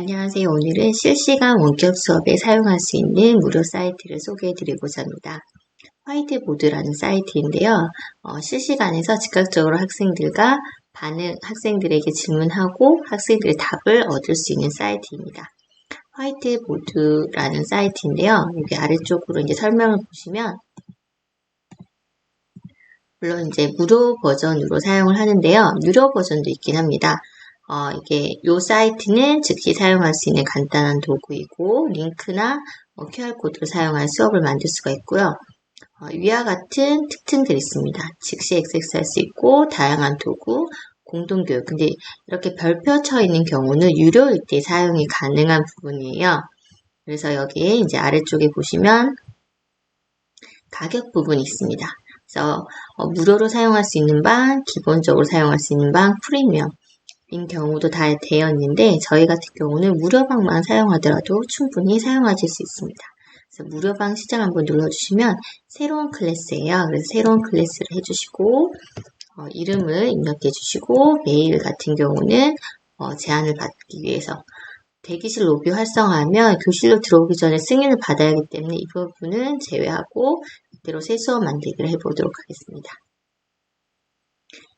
안녕하세요. 오늘은 실시간 원격 수업에 사용할 수 있는 무료 사이트를 소개해 드리고자 합니다. 화이트보드라는 사이트인데요. 실시간에서 즉각적으로 학생들에게 질문하고 학생들의 답을 얻을 수 있는 사이트입니다. 화이트보드라는 사이트인데요. 여기 아래쪽으로 이제 설명을 보시면 물론 이제 무료 버전으로 사용을 하는데요. 유료 버전도 있긴 합니다. 이 사이트는 즉시 사용할 수 있는 간단한 도구이고, 링크나 QR코드를 사용한 수업을 만들 수가 있고요. 위와 같은 특징들이 있습니다. 즉시 액세스할 수 있고, 다양한 도구, 공동교육. 근데 이렇게 별표 쳐 있는 경우는 유료일 때 사용이 가능한 부분이에요. 그래서 여기에 이제 아래쪽에 보시면 가격 부분이 있습니다. 그래서 무료로 사용할 수 있는 방, 기본적으로 사용할 수 있는 방, 프리미엄. 인 경우도 다 되어 있는데 저희 같은 경우는 무료방만 사용하더라도 충분히 사용하실 수 있습니다. 그래서 무료방 시작 한번 눌러주시면 새로운 클래스예요. 그래서 새로운 클래스를 해주시고 이름을 입력해 주시고 메일 같은 경우는 제안을 받기 위해서 대기실 로비 활성화하면 교실로 들어오기 전에 승인을 받아야 하기 때문에 이 부분은 제외하고 이대로 새 수업 만들기를 해보도록 하겠습니다.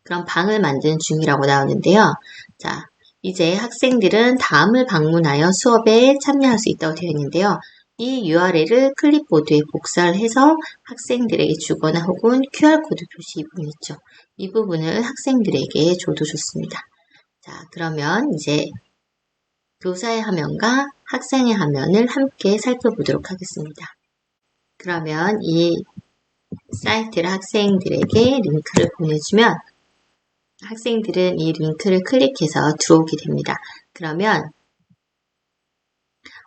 그럼 방을 만드는 중이라고 나오는데요. 자, 이제 학생들은 다음을 방문하여 수업에 참여할 수 있다고 되어 있는데요. 이 URL을 클립보드에 복사를 해서 학생들에게 주거나 혹은 QR코드 표시 이 부분 있죠. 이 부분을 학생들에게 줘도 좋습니다. 자, 그러면 이제 교사의 화면과 학생의 화면을 함께 살펴보도록 하겠습니다. 그러면 이 사이트를 학생들에게 링크를 보내주면 학생들은 이 링크를 클릭해서 들어오게 됩니다. 그러면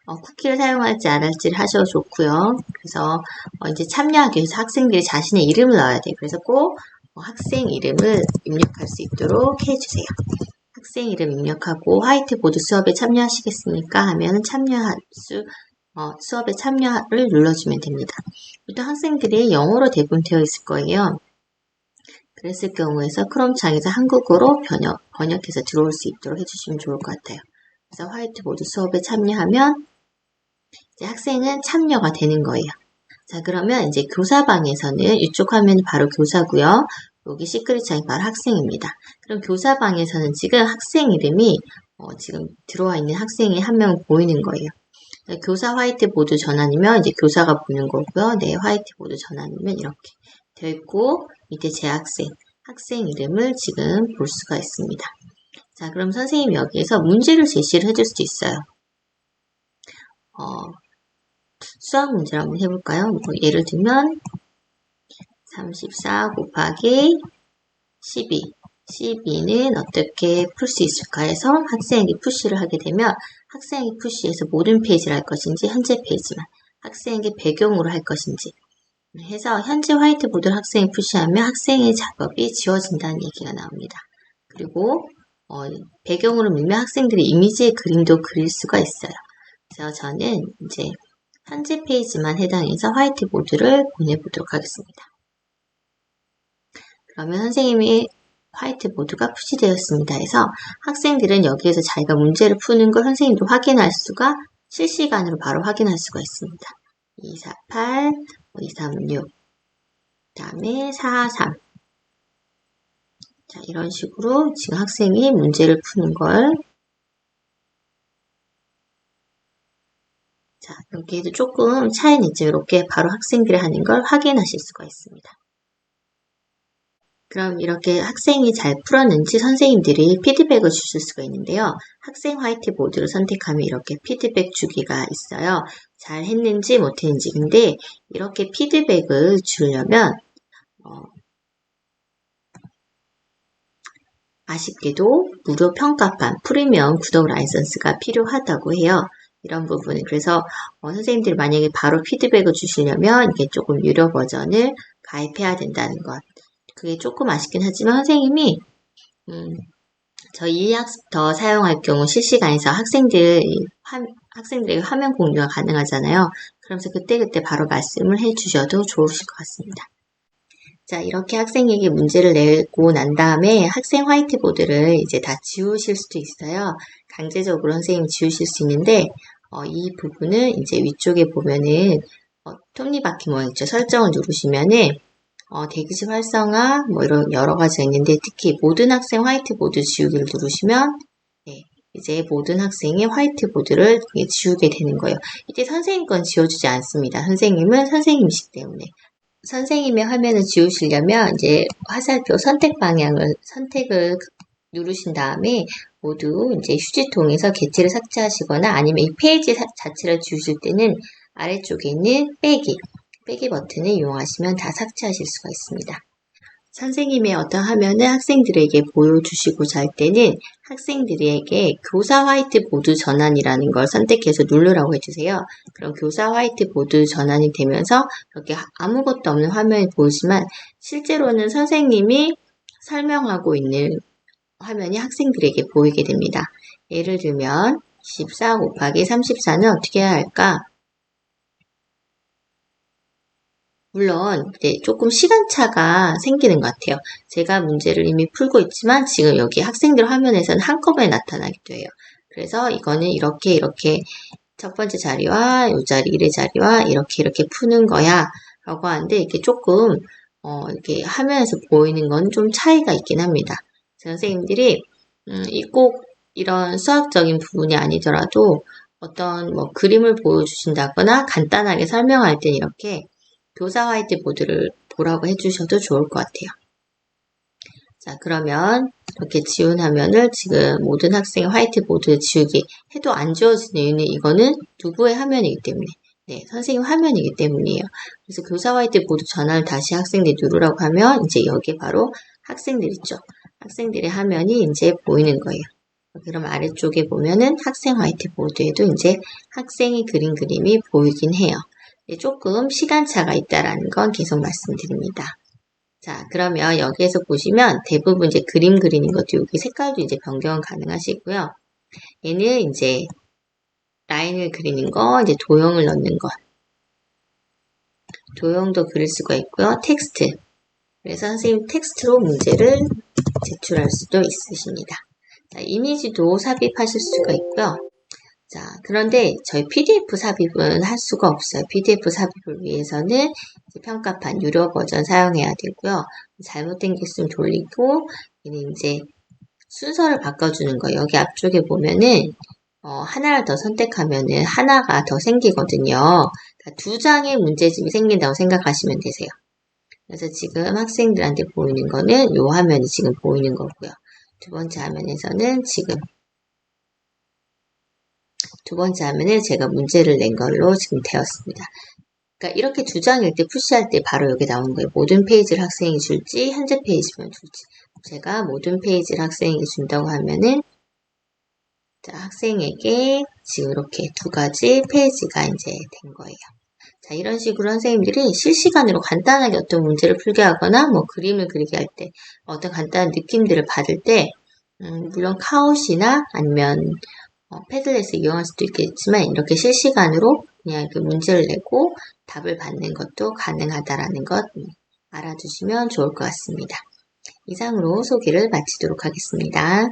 쿠키를 사용할지 안 할지를 하셔도 좋고요. 그래서 이제 참여하기 위해서 학생들이 자신의 이름을 넣어야 돼요. 그래서 꼭 학생 이름을 입력할 수 있도록 해주세요. 학생 이름 입력하고 화이트보드 수업에 참여하시겠습니까? 하면 수업에 참여를 눌러주면 됩니다. 보통 학생들이 영어로 대부분 되어 있을 거예요. 그랬을 경우에서 크롬 창에서 한국어로 번역해서 들어올 수 있도록 해주시면 좋을 것 같아요. 그래서 화이트보드 수업에 참여하면 이제 학생은 참여가 되는 거예요. 자, 그러면 이제 교사방에서는 이쪽 화면이 바로 교사고요. 여기 시크릿 창이 바로 학생입니다. 그럼 교사방에서는 지금 학생 이름이 지금 들어와 있는 학생이 한 명 보이는 거예요. 교사 화이트보드 전환이면 이제 교사가 보는 거고요. 네, 화이트보드 전환이면 이렇게 되어 있고 밑에 제 학생 이름을 지금 볼 수가 있습니다. 자, 그럼 선생님이 여기에서 문제를 제시를 해줄 수도 있어요. 수학 문제를 한번 해볼까요? 예를 들면 34 곱하기 12는 어떻게 풀 수 있을까 해서 학생에게 푸시를 하게 되면 학생에게 푸시해서 모든 페이지를 할 것인지 현재 페이지만 학생에게 배경으로 할 것인지 해서 현재 화이트보드를 학생이 푸시하면 학생의 작업이 지워진다는 얘기가 나옵니다. 그리고 배경으로 밀면 학생들이 이미지의 그림도 그릴 수가 있어요. 그래서 저는 이제 현재 페이지만 해당해서 화이트보드를 보내보도록 하겠습니다. 그러면 선생님이 화이트보드가 푸시되었습니다 해서 학생들은 여기에서 자기가 문제를 푸는 걸 선생님도 확인할 수가 실시간으로 바로 확인할 수가 있습니다. 248, 236, 그 다음에 443. 자, 이런 식으로 지금 학생이 문제를 푸는 걸 자, 여기에도 조금 차이는 있지만 이렇게 바로 학생들이 하는 걸 확인하실 수가 있습니다. 그럼 이렇게 학생이 잘 풀었는지 선생님들이 피드백을 주실 수가 있는데요. 학생 화이트보드를 선택하면 이렇게 피드백 주기가 있어요. 잘 했는지 못했는지. 근데 이렇게 피드백을 주려면 아쉽게도 무료 평가판 프리미엄 구독 라이선스가 필요하다고 해요. 이런 부분은 그래서 선생님들이 만약에 바로 피드백을 주시려면 이게 조금 유료 버전을 가입해야 된다는 것. 그게 조금 아쉽긴 하지만 선생님이 저희 이학습터 사용할 경우 실시간에서 학생들에게 화면 공유가 가능하잖아요. 그러면서 그때그때 바로 말씀을 해주셔도 좋으실 것 같습니다. 자, 이렇게 학생에게 문제를 내고 난 다음에 학생 화이트보드를 이제 다 지우실 수도 있어요. 강제적으로 선생님이 지우실 수 있는데, 이 부분은 이제 위쪽에 보면은, 톱니바퀴 모양 있죠. 설정을 누르시면은, 대기실 활성화, 뭐 이런 여러 가지가 있는데, 특히 모든 학생 화이트보드 지우기를 누르시면, 네, 이제 모든 학생의 화이트보드를 지우게 되는 거예요. 이때 선생님 건 지워주지 않습니다. 선생님은 선생님이시기 때문에. 선생님의 화면을 지우시려면 이제 화살표 선택 방향을 선택을 누르신 다음에 모두 이제 휴지통에서 개체를 삭제하시거나 아니면 이 페이지 자체를 지우실 때는 아래쪽에 있는 빼기 버튼을 이용하시면 다 삭제하실 수가 있습니다. 선생님의 어떤 화면을 학생들에게 보여주시고자 할 때는 학생들에게 교사 화이트보드 전환이라는 걸 선택해서 누르라고 해주세요. 그럼 교사 화이트보드 전환이 되면서 이렇게 아무것도 없는 화면이 보이지만 실제로는 선생님이 설명하고 있는 화면이 학생들에게 보이게 됩니다. 예를 들면 14 곱하기 34는 어떻게 해야 할까? 물론 이제 조금 시간차가 생기는 것 같아요. 제가 문제를 이미 풀고 있지만 지금 여기 학생들 화면에서는 한꺼번에 나타나기도 해요. 그래서 이거는 이렇게 첫 번째 자리와 이 자리, 1의 자리와 이렇게 푸는 거야 라고 하는데 이게 조금 이렇게 화면에서 보이는 건 좀 차이가 있긴 합니다. 선생님들이 꼭 이런 수학적인 부분이 아니더라도 어떤 뭐 그림을 보여주신다거나 간단하게 설명할 땐 이렇게 교사 화이트보드를 보라고 해주셔도 좋을 것 같아요. 자, 그러면 이렇게 지운 화면을 지금 모든 학생의 화이트보드 지우기 해도 안 지워지는 이유는 이거는 누구의 화면이기 때문에 네, 선생님 화면이기 때문이에요. 그래서 교사 화이트보드 전환을 다시 학생들이 누르라고 하면 이제 여기 바로 학생들 있죠. 학생들의 화면이 이제 보이는 거예요. 그럼 아래쪽에 보면은 학생 화이트보드에도 이제 학생이 그린 그림이 보이긴 해요. 조금 시간차가 있다라는 건 계속 말씀드립니다. 자, 그러면 여기에서 보시면 대부분 이제 그림 그리는 것도 여기 색깔도 이제 변경 가능하시고요. 얘는 이제 라인을 그리는 거, 이제 도형을 넣는 것. 도형도 그릴 수가 있고요. 텍스트. 그래서 선생님 텍스트로 문제를 제출할 수도 있으십니다. 자, 이미지도 삽입하실 수가 있고요. 자, 그런데 저희 PDF 삽입은 할 수가 없어요. PDF 삽입을 위해서는 평가판 유료 버전 사용해야 되고요. 잘못된 게 있으면 돌리고, 얘는 이제 순서를 바꿔주는 거예요. 여기 앞쪽에 보면은, 하나를 더 선택하면은 하나가 더 생기거든요. 그러니까 두 장의 문제집이 생긴다고 생각하시면 되세요. 그래서 지금 학생들한테 보이는 거는 이 화면이 지금 보이는 거고요. 두 번째 화면에서는 지금 두 번째 화면에 제가 문제를 낸 걸로 지금 되었습니다. 그러니까 이렇게 두 장일 때 푸시할 때 바로 여기 나오는 거예요. 모든 페이지를 학생에게 줄지 현재 페이지만 줄지. 제가 모든 페이지를 학생에게 준다고 하면은 자, 학생에게 지금 이렇게 두 가지 페이지가 이제 된 거예요. 자, 이런 식으로 선생님들이 실시간으로 간단하게 어떤 문제를 풀게 하거나 뭐 그림을 그리게 할 때 어떤 간단한 느낌들을 받을 때 물론 카웃이나 아니면 패들렛을 이용할 수도 있겠지만 이렇게 실시간으로 그냥 이렇게 문제를 내고 답을 받는 것도 가능하다라는 것 알아두시면 좋을 것 같습니다. 이상으로 소개를 마치도록 하겠습니다.